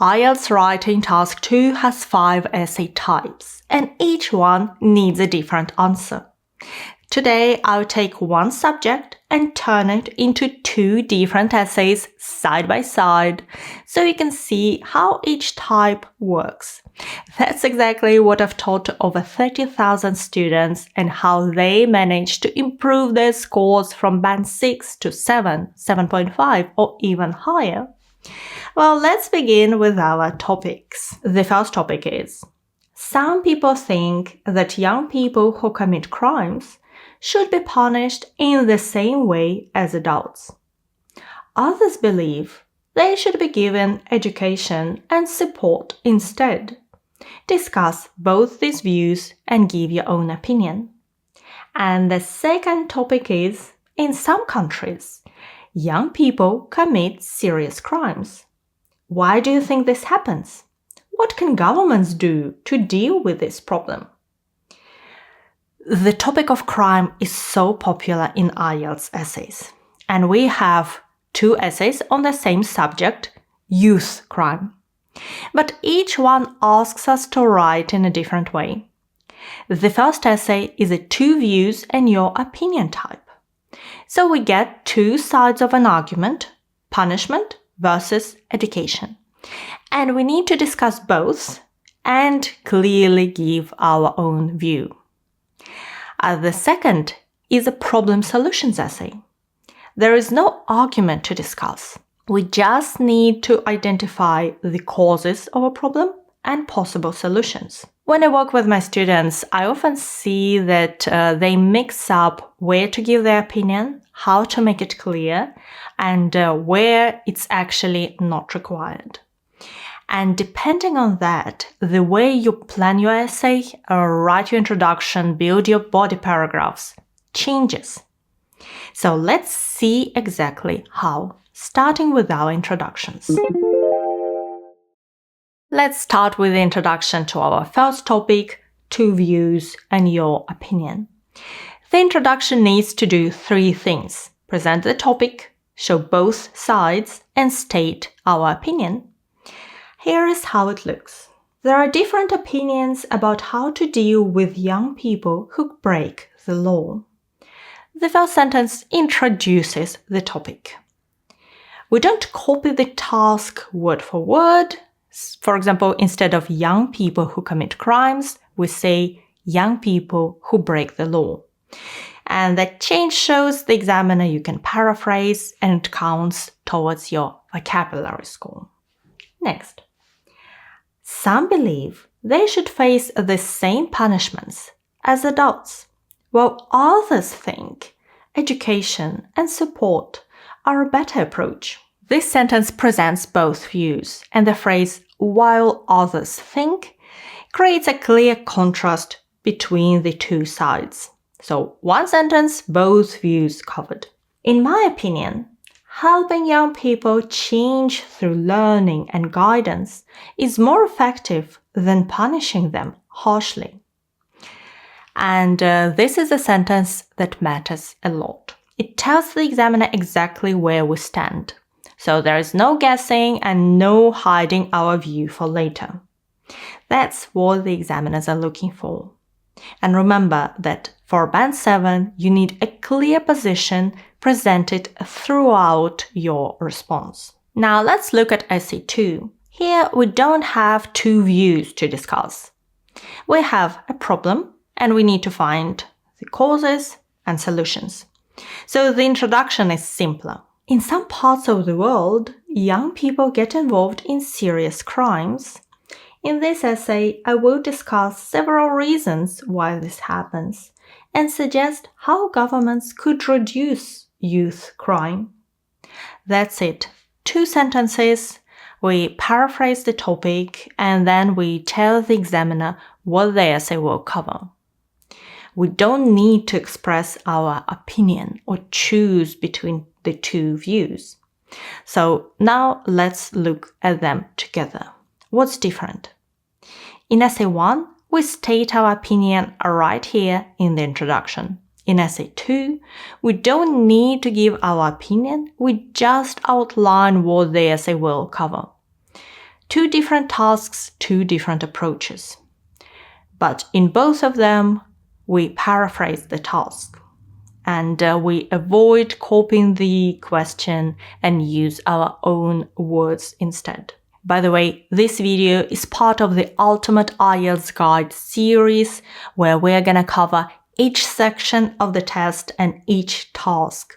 IELTS Writing Task 2 has 5 essay types, and each one needs a different answer. Today, I'll take one subject and turn it into 2 different essays side by side, so you can see how each type works. That's exactly what I've taught to over 30,000 students and how they managed to improve their scores from band 6 to 7, 7.5 or even higher. Well, let's begin with our topics. The first topic is: some people think that young people who commit crimes should be punished in the same way as adults. Others believe they should be given education and support instead. Discuss both these views and give your own opinion. And the second topic is: in some countries, young people commit serious crimes. Why do you think this happens? What can governments do to deal with this problem? The topic of crime is so popular in IELTS essays, and we have 2 essays on the same subject, youth crime. But each one asks us to write in a different way. The first essay is a 2 views and your opinion type. So we get 2 sides of an argument, punishment versus education. And we need to discuss both and clearly give our own view. The second is a problem solutions essay. There is no argument to discuss. We just need to identify the causes of a problem and possible solutions. When I work with my students, I often see that they mix up where to give their opinion, how to make it clear, and where it's actually not required. And depending on that, the way you plan your essay, write your introduction, build your body paragraphs changes. So let's see exactly how, starting with our introductions. Let's start with the introduction to our first topic, 2 views and your opinion. The introduction needs to do 3 things: present the topic, show both sides, and state our opinion. Here is how it looks. There are different opinions about how to deal with young people who break the law. The first sentence introduces the topic. We don't copy the task word for word. For example, instead of young people who commit crimes, we say young people who break the law. And that change shows the examiner you can paraphrase and it counts towards your vocabulary score. Next. Some believe they should face the same punishments as adults, while others think education and support are a better approach. This sentence presents both views, and the phrase "while others think" creates a clear contrast between the 2 sides. So one sentence, both views covered. In my opinion, helping young people change through learning and guidance is more effective than punishing them harshly. And this is a sentence that matters a lot. It tells the examiner exactly where we stand. So there is no guessing and no hiding our view for later. That's what the examiners are looking for. And remember that for band 7, you need a clear position presented throughout your response. Now let's look at essay 2. Here we don't have 2 views to discuss. We have a problem and we need to find the causes and solutions. So the introduction is simpler. In some parts of the world, young people get involved in serious crimes. In this essay, I will discuss several reasons why this happens and suggest how governments could reduce youth crime. That's it. 2 sentences, we paraphrase the topic, and then we tell the examiner what the essay will cover. We don't need to express our opinion or choose between the 2 views. So now let's look at them together. What's different? In essay 1, we state our opinion right here in the introduction. In essay 2, we don't need to give our opinion, we just outline what the essay will cover. 2 different tasks, 2 different approaches. But in both of them, we paraphrase the task and we avoid copying the question and use our own words instead. By the way, this video is part of the Ultimate IELTS Guide series where we're going to cover each section of the test and each task.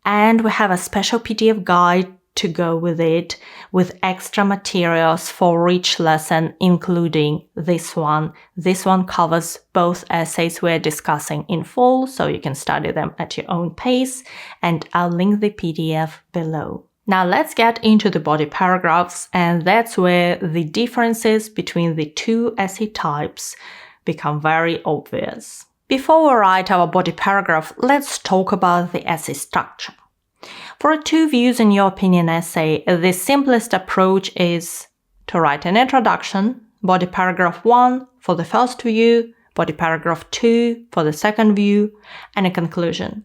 And we have a special PDF guide to go with it, with extra materials for each lesson, including this one. This one covers both essays we're discussing in full, so you can study them at your own pace, and I'll link the PDF below. Now let's get into the body paragraphs, and that's where the differences between the 2 essay types become very obvious. Before we write our body paragraph, let's talk about the essay structure. For a 2 views in your opinion essay, the simplest approach is to write an introduction, body paragraph 1 for the first view, body paragraph 2 for the second view, and a conclusion.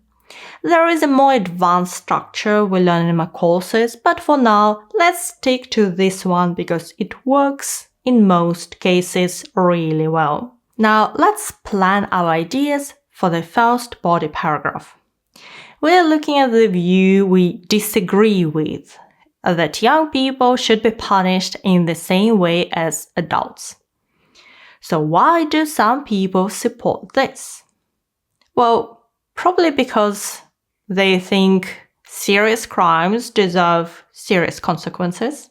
There is a more advanced structure we learn in my courses, but for now, let's stick to this one because it works in most cases really well. Now, let's plan our ideas for the first body paragraph. We're looking at the view we disagree with, that young people should be punished in the same way as adults. So why do some people support this? Well, probably because they think serious crimes deserve serious consequences,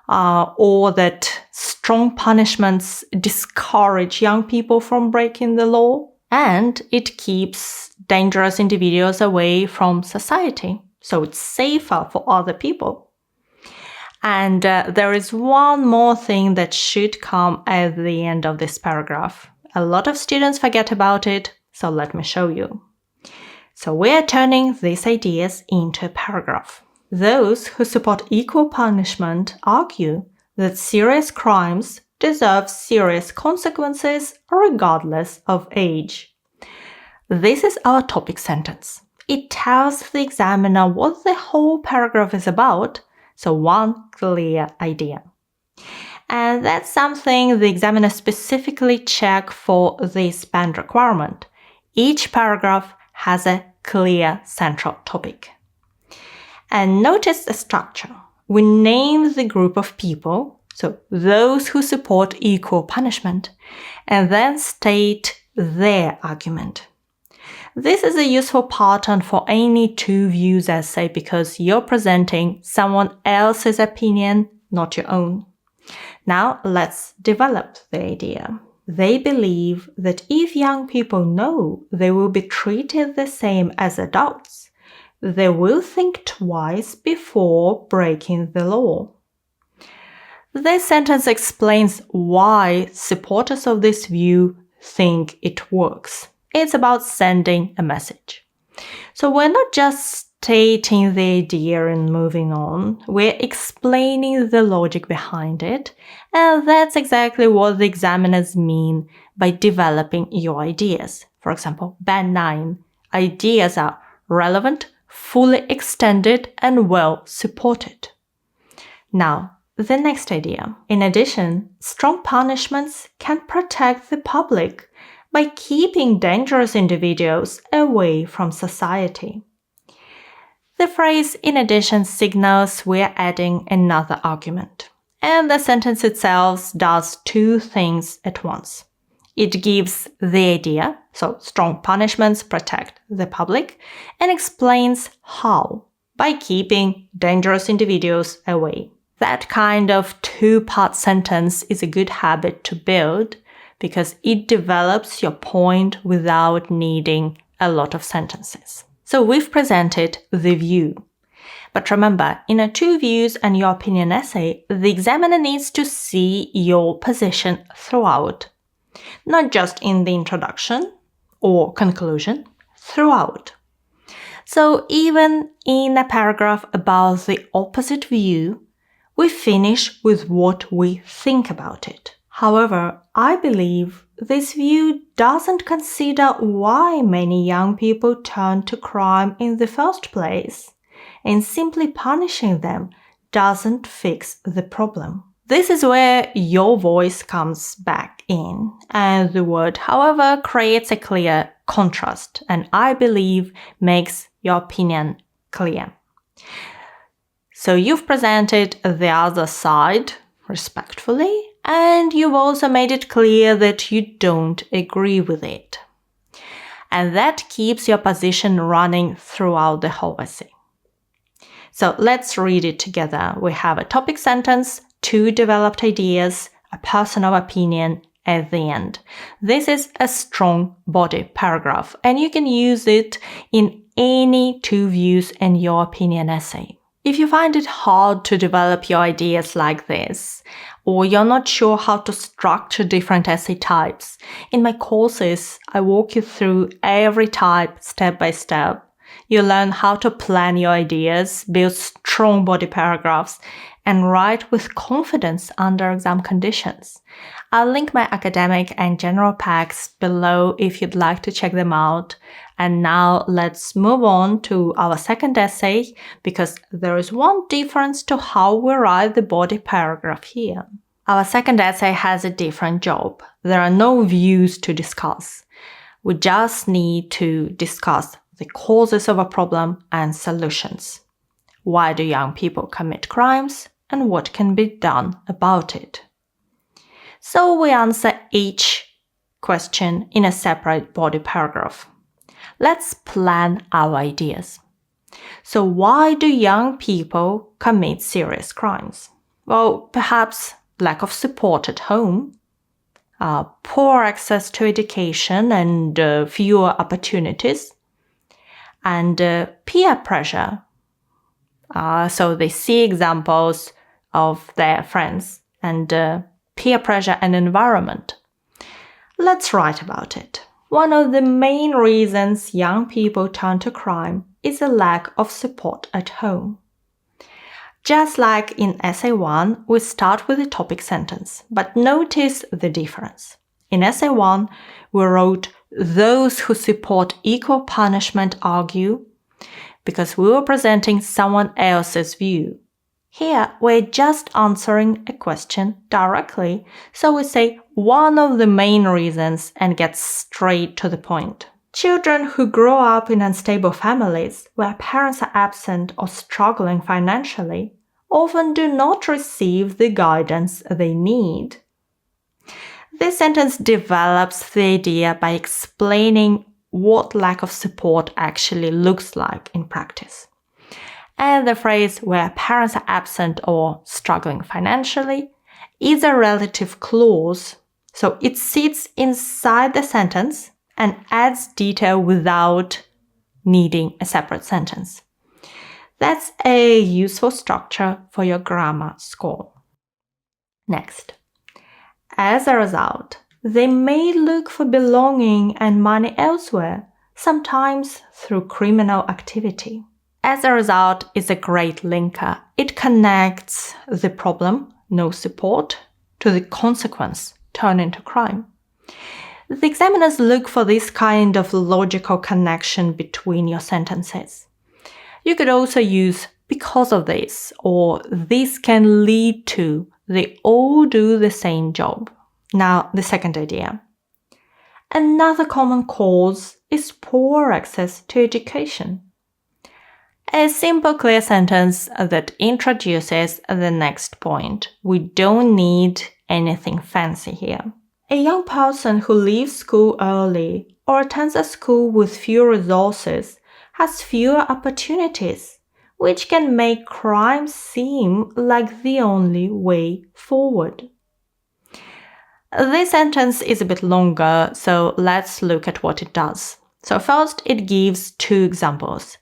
or that strong punishments discourage young people from breaking the law, and it keeps dangerous individuals away from society, so it's safer for other people. And there is one more thing that should come at the end of this paragraph. A lot of students forget about it, so let me show you. So we're turning these ideas into a paragraph. Those who support equal punishment argue that serious crimes deserve serious consequences regardless of age. This is our topic sentence. It tells the examiner what the whole paragraph is about, so one clear idea. And that's something the examiner specifically checks for this band requirement. Each paragraph has a clear central topic. And notice the structure. We name the group of people, so those who support equal punishment, and then state their argument. This is a useful pattern for any 2 views essay because you're presenting someone else's opinion, not your own. Now let's develop the idea. They believe that if young people know they will be treated the same as adults, they will think twice before breaking the law. This sentence explains why supporters of this view think it works. It's about sending a message. So we're not just stating the idea and moving on, we're explaining the logic behind it, and that's exactly what the examiners mean by developing your ideas. For example, Band 9, ideas are relevant, fully extended, and well supported. Now, the next idea. In addition, strong punishments can protect the public by keeping dangerous individuals away from society. The phrase "in addition" signals we're adding another argument. And the sentence itself does 2 things at once. It gives the idea, so strong punishments protect the public, and explains how, by keeping dangerous individuals away. That kind of 2-part sentence is a good habit to build because it develops your point without needing a lot of sentences. So we've presented the view. But remember, in a 2 views and your opinion essay, the examiner needs to see your position throughout. Not just in the introduction or conclusion, throughout. So even in a paragraph about the opposite view, we finish with what we think about it. However, I believe this view doesn't consider why many young people turn to crime in the first place, and simply punishing them doesn't fix the problem. This is where your voice comes back in, and the word however creates a clear contrast and I believe makes your opinion clear. So you've presented the other side respectfully, and you've also made it clear that you don't agree with it. And that keeps your position running throughout the whole essay. So let's read it together. We have a topic sentence, 2 developed ideas, a personal opinion at the end. This is a strong body paragraph, and you can use it in any 2 views and your opinion essay. If you find it hard to develop your ideas like this, or you're not sure how to structure different essay types, in my courses, I walk you through every type step by step. You learn how to plan your ideas, build strong body paragraphs, and write with confidence under exam conditions. I'll link my academic and general packs below if you'd like to check them out. And now let's move on to our second essay, because there is one difference to how we write the body paragraph here. Our second essay has a different job. There are no views to discuss. We just need to discuss the causes of a problem and solutions. Why do young people commit crimes and what can be done about it? So we answer each question in a separate body paragraph. Let's plan our ideas. So why do young people commit serious crimes? Well, perhaps lack of support at home, poor access to education and fewer opportunities, and peer pressure. So they see examples of their friends and peer pressure and environment. Let's write about it. One of the main reasons young people turn to crime is a lack of support at home. Just like in essay 1, we start with a topic sentence, but notice the difference. In essay 1, we wrote, "Those who support equal punishment argue," because we were presenting someone else's view. Here, we're just answering a question directly, so we say one of the main reasons and get straight to the point. Children who grow up in unstable families, where parents are absent or struggling financially, often do not receive the guidance they need. This sentence develops the idea by explaining what lack of support actually looks like in practice. And the phrase "where parents are absent or struggling financially" is a relative clause, so it sits inside the sentence and adds detail without needing a separate sentence. That's a useful structure for your grammar score. Next. As a result, they may look for belonging and money elsewhere, sometimes through criminal activity. As a result is a great linker. It connects the problem, no support, to the consequence, turn into crime. The examiners look for this kind of logical connection between your sentences. You could also use "because of this" or "this can lead to." They all do the same job. Now, the second idea. Another common cause is poor access to education. A simple, clear sentence that introduces the next point. We don't need anything fancy here. A young person who leaves school early or attends a school with few resources has fewer opportunities, which can make crime seem like the only way forward. This sentence is a bit longer, so let's look at what it does. So first, it gives 2 examples.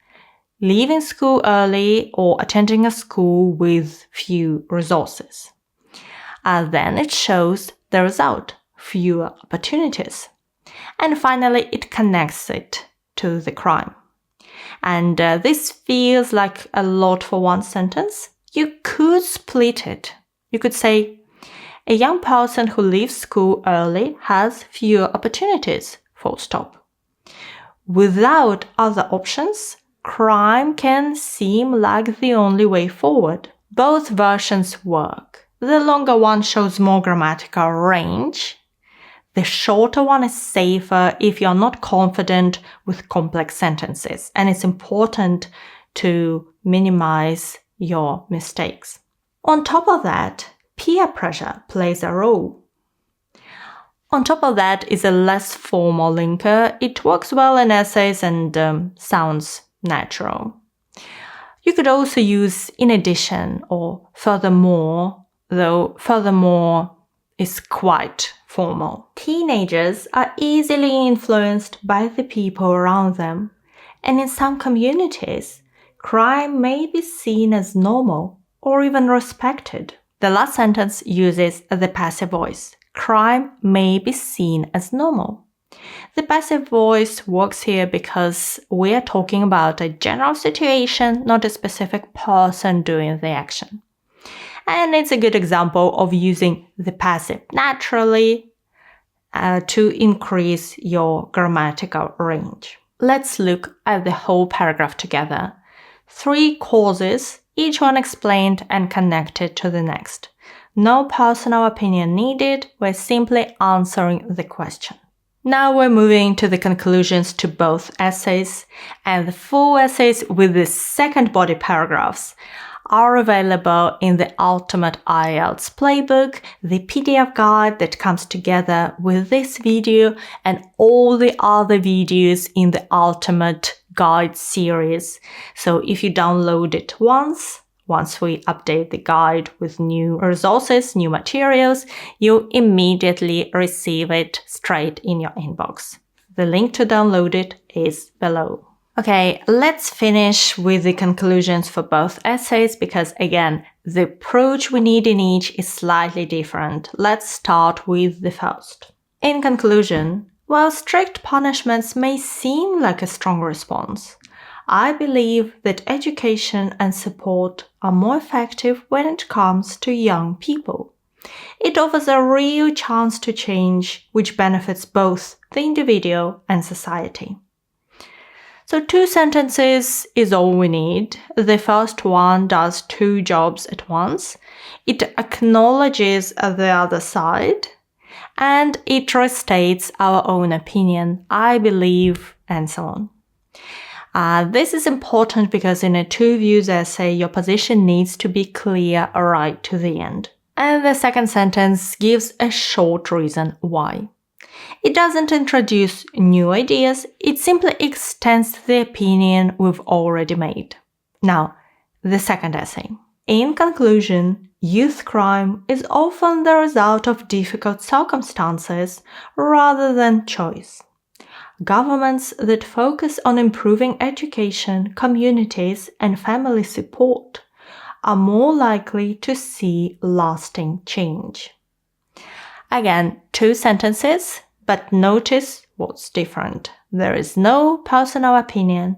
Leaving school early or attending a school with few resources. Then it shows the result, fewer opportunities. And finally, it connects it to the crime. And this feels like a lot for one sentence. You could split it. You could say, a young person who leaves school early has fewer opportunities, full stop. Without other options, crime can seem like the only way forward. Both versions work. The longer one shows more grammatical range. The shorter one is safer if you're not confident with complex sentences, and it's important to minimize your mistakes. On top of that, peer pressure plays a role. On top of that is a less formal linker. It works well in essays and sounds natural. You could also use in addition or furthermore, though furthermore is quite formal. Teenagers are easily influenced by the people around them, and in some communities, crime may be seen as normal or even respected. The last sentence uses the passive voice. Crime may be seen as normal. The passive voice works here because we are talking about a general situation, not a specific person doing the action. And it's a good example of using the passive naturally to increase your grammatical range. Let's look at the whole paragraph together. 3 causes, each one explained and connected to the next. No personal opinion needed, we're simply answering the question. Now we're moving to the conclusions to both essays, and the full essays with the second body paragraphs are available in the Ultimate IELTS Playbook, the PDF guide that comes together with this video and all the other videos in the Ultimate Guide series. So if you download it once we update the guide with new resources, new materials, you immediately receive it straight in your inbox. The link to download it is below. Okay, let's finish with the conclusions for both essays because, again, the approach we need in each is slightly different. Let's start with the first. In conclusion, while strict punishments may seem like a strong response, I believe that education and support are more effective when it comes to young people. It offers a real chance to change, which benefits both the individual and society. So 2 sentences is all we need. The first one does 2 jobs at once. It acknowledges the other side, and it restates our own opinion, I believe, and so on. This is important because in a 2 views essay, your position needs to be clear right to the end. And the second sentence gives a short reason why. It doesn't introduce new ideas, it simply extends the opinion we've already made. Now, the second essay. In conclusion, youth crime is often the result of difficult circumstances rather than choice. Governments that focus on improving education, communities, and family support are more likely to see lasting change. Again, 2 sentences, but notice what's different. There is no personal opinion.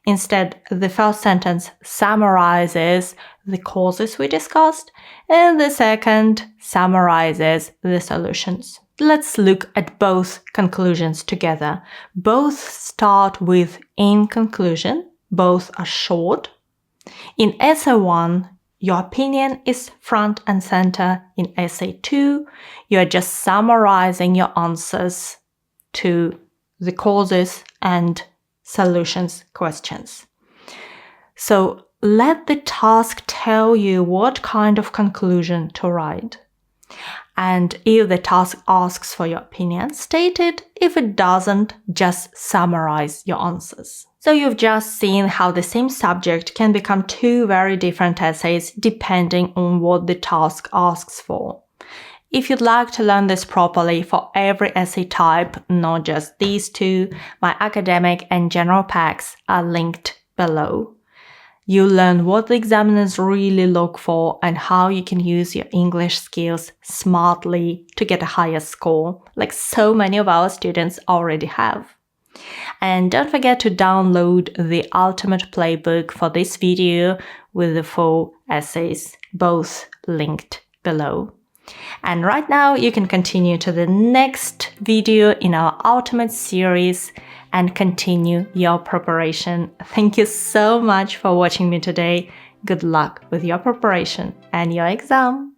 Instead, the first sentence summarizes the causes we discussed, and the second summarizes the solutions. Let's look at both conclusions together. Both start with in conclusion. Both are short. In essay 1, your opinion is front and center. In essay 2, you're just summarizing your answers to the causes and solutions questions. So let the task tell you what kind of conclusion to write. And if the task asks for your opinion, state it. If it doesn't, just summarize your answers. So you've just seen how the same subject can become 2 very different essays depending on what the task asks for. If you'd like to learn this properly for every essay type, not just these 2, my academic and general packs are linked below. You'll learn what the examiners really look for and how you can use your English skills smartly to get a higher score, like so many of our students already have. And don't forget to download the Ultimate Playbook for this video with the full essays, both linked below. And right now you can continue to the next video in our Ultimate series and continue your preparation. Thank you so much for watching me today. Good luck with your preparation and your exam!